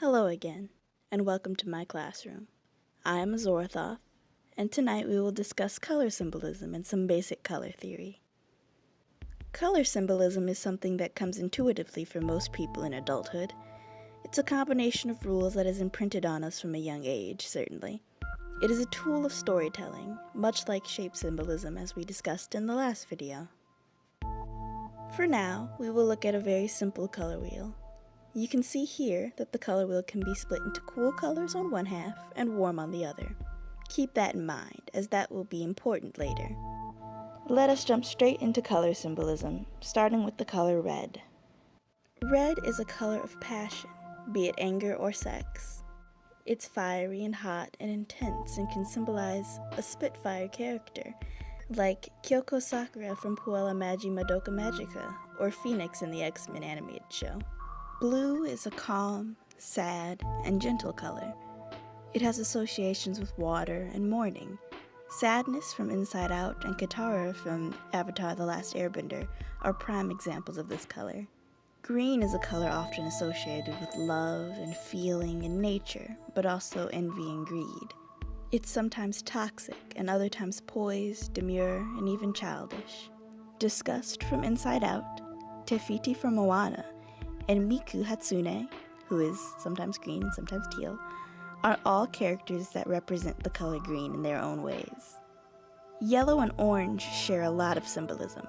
Hello again, and welcome to my classroom. I am Azorthoth, and tonight we will discuss color symbolism and some basic color theory. Color symbolism is something that comes intuitively for most people in adulthood. It's a combination of rules that is imprinted on us from a young age, certainly. It is a tool of storytelling, much like shape symbolism as we discussed in the last video. For now, we will look at a very simple color wheel. You can see here that the color wheel can be split into cool colors on one half and warm on the other. Keep that in mind, as that will be important later. Let us jump straight into color symbolism, starting with the color red. Red is a color of passion, be it anger or sex. It's fiery and hot and intense and can symbolize a Spitfire character, like Kyoko Sakura from Puella Magi Madoka Magica, or Phoenix in the X-Men animated show. Blue is a calm, sad, and gentle color. It has associations with water and mourning. Sadness from Inside Out and Katara from Avatar: The Last Airbender are prime examples of this color. Green is a color often associated with love and feeling and nature, but also envy and greed. It's sometimes toxic and other times poised, demure, and even childish. Disgust from Inside Out, Tefiti from Moana, and Miku Hatsune, who is sometimes green and sometimes teal, are all characters that represent the color green in their own ways. Yellow and orange share a lot of symbolism.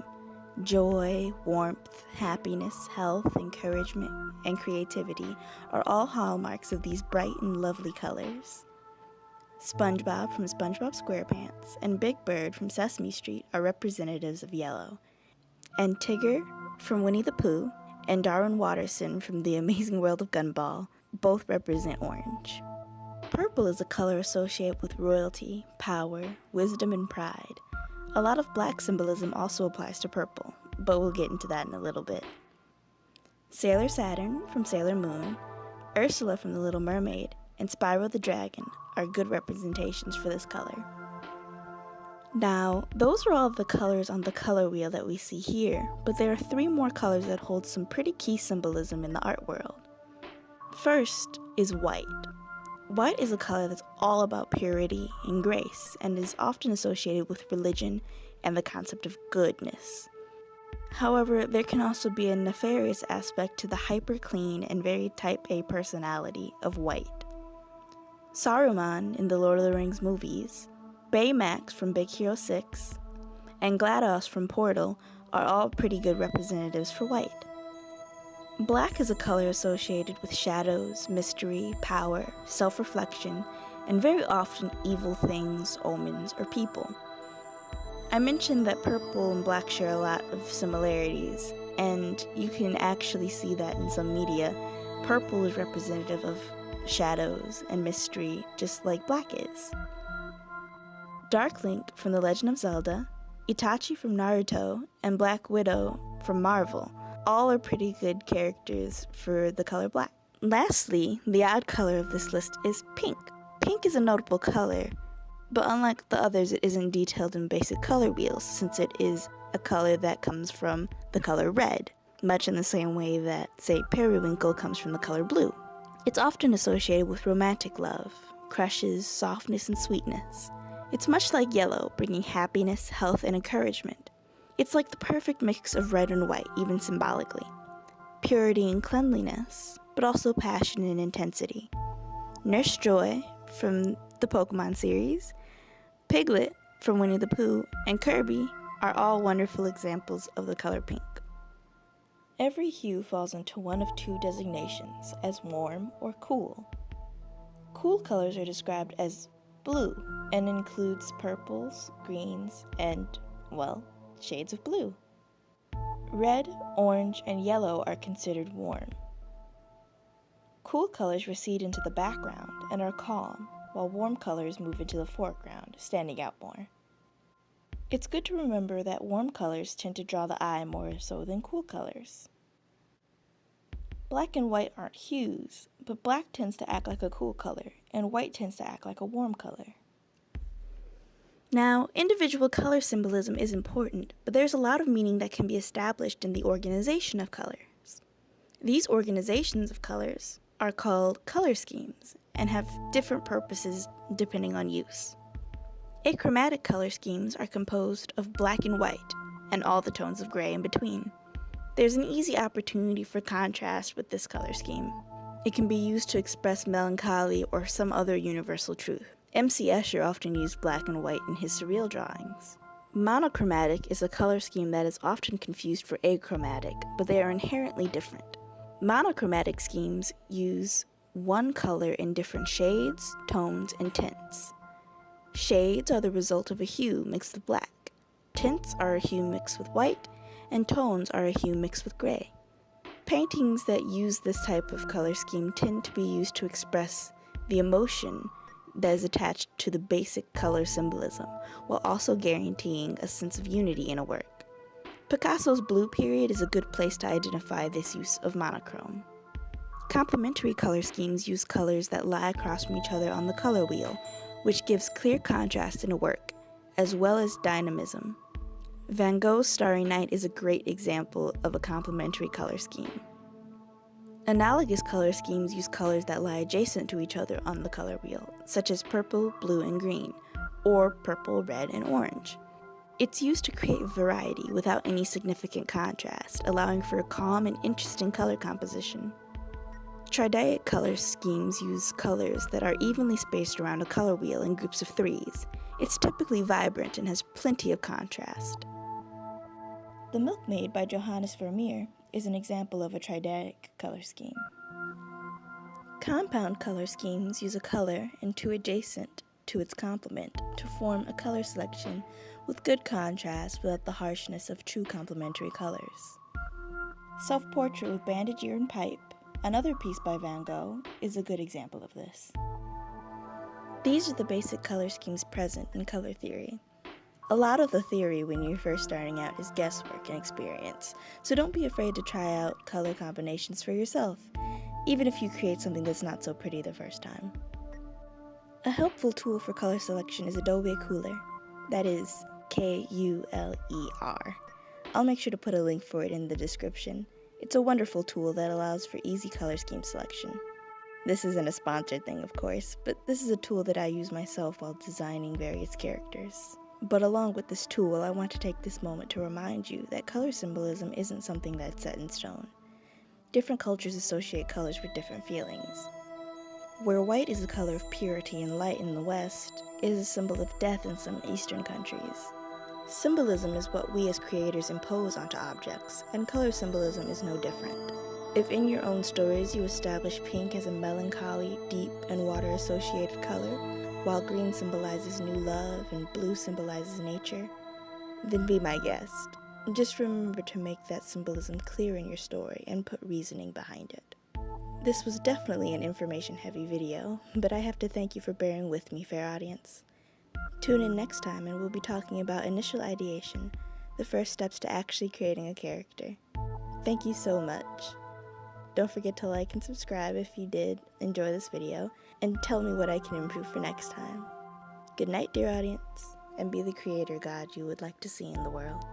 Joy, warmth, happiness, health, encouragement, and creativity are all hallmarks of these bright and lovely colors. SpongeBob from SpongeBob SquarePants and Big Bird from Sesame Street are representatives of yellow, and Tigger from Winnie the Pooh and Darwin Watterson from The Amazing World of Gumball both represent orange. Purple is a color associated with royalty, power, wisdom, and pride. A lot of black symbolism also applies to purple, but we'll get into that in a little bit. Sailor Saturn from Sailor Moon, Ursula from The Little Mermaid, and Spyro the Dragon are good representations for this color. Now, those are all the colors on the color wheel that we see here, but there are three more colors that hold some pretty key symbolism in the art world. First is white. White is a color that's all about purity and grace, and is often associated with religion and the concept of goodness. However, there can also be a nefarious aspect to the hyper-clean and very type A personality of white. Saruman in the Lord of the Rings movies, Baymax from Big Hero 6, and GLaDOS from Portal are all pretty good representatives for white. Black is a color associated with shadows, mystery, power, self-reflection, and very often evil things, omens, or people. I mentioned that purple and black share a lot of similarities, and you can actually see that in some media. Purple is representative of shadows and mystery, just like black is. Dark Link from The Legend of Zelda, Itachi from Naruto, and Black Widow from Marvel all are pretty good characters for the color black. Lastly, the odd color of this list is pink. Pink is a notable color, but unlike the others, it isn't detailed in basic color wheels, since it is a color that comes from the color red, much in the same way that, say, periwinkle comes from the color blue. It's often associated with romantic love, crushes, softness, and sweetness. It's much like yellow, bringing happiness, health, and encouragement. It's like the perfect mix of red and white, even symbolically. Purity and cleanliness, but also passion and intensity. Nurse Joy from the Pokemon series, Piglet from Winnie the Pooh, and Kirby are all wonderful examples of the color pink. Every hue falls into one of two designations, as warm or cool. Cool colors are described as blue, and includes purples, greens, and, well, shades of blue. Red, orange, and yellow are considered warm. Cool colors recede into the background and are calm, while warm colors move into the foreground, standing out more. It's good to remember that warm colors tend to draw the eye more so than cool colors. Black and white aren't hues, but black tends to act like a cool color, and white tends to act like a warm color. Now, individual color symbolism is important, but there's a lot of meaning that can be established in the organization of colors. These organizations of colors are called color schemes and have different purposes depending on use. Achromatic color schemes are composed of black and white and all the tones of gray in between. There's an easy opportunity for contrast with this color scheme. It can be used to express melancholy or some other universal truth. M.C. Escher often used black and white in his surreal drawings. Monochromatic is a color scheme that is often confused for achromatic, but they are inherently different. Monochromatic schemes use one color in different shades, tones, and tints. Shades are the result of a hue mixed with black. Tints are a hue mixed with white, and tones are a hue mixed with gray. Paintings that use this type of color scheme tend to be used to express the emotion that is attached to the basic color symbolism, while also guaranteeing a sense of unity in a work. Picasso's blue period is a good place to identify this use of monochrome. Complementary color schemes use colors that lie across from each other on the color wheel, which gives clear contrast in a work, as well as dynamism. Van Gogh's Starry Night is a great example of a complementary color scheme. Analogous color schemes use colors that lie adjacent to each other on the color wheel, such as purple, blue, and green, or purple, red, and orange. It's used to create variety without any significant contrast, allowing for a calm and interesting color composition. Triadic color schemes use colors that are evenly spaced around a color wheel in groups of threes. It's typically vibrant and has plenty of contrast. The Milkmaid by Johannes Vermeer is an example of a triadic color scheme. Compound color schemes use a color and two adjacent to its complement to form a color selection with good contrast without the harshness of true complementary colors. Self-Portrait with Bandage Ear and Pipe, another piece by Van Gogh, is a good example of this. These are the basic color schemes present in color theory. A lot of the theory when you're first starting out is guesswork and experience, so don't be afraid to try out color combinations for yourself, even if you create something that's not so pretty the first time. A helpful tool for color selection is Adobe Kuler, that is Kuler. I'll make sure to put a link for it in the description. It's a wonderful tool that allows for easy color scheme selection. This isn't a sponsored thing, of course, but this is a tool that I use myself while designing various characters. But along with this tool, I want to take this moment to remind you that color symbolism isn't something that's set in stone. Different cultures associate colors with different feelings. Where white is a color of purity and light in the West, it is a symbol of death in some Eastern countries. Symbolism is what we as creators impose onto objects, and color symbolism is no different. If in your own stories you establish pink as a melancholy, deep, and water-associated color, while green symbolizes new love and blue symbolizes nature, then be my guest. Just remember to make that symbolism clear in your story and put reasoning behind it. This was definitely an information-heavy video, but I have to thank you for bearing with me, fair audience. Tune in next time and we'll be talking about initial ideation, the first steps to actually creating a character. Thank you so much. Don't forget to like and subscribe if you did enjoy this video, and tell me what I can improve for next time. Good night, dear audience, and be the creator God you would like to see in the world.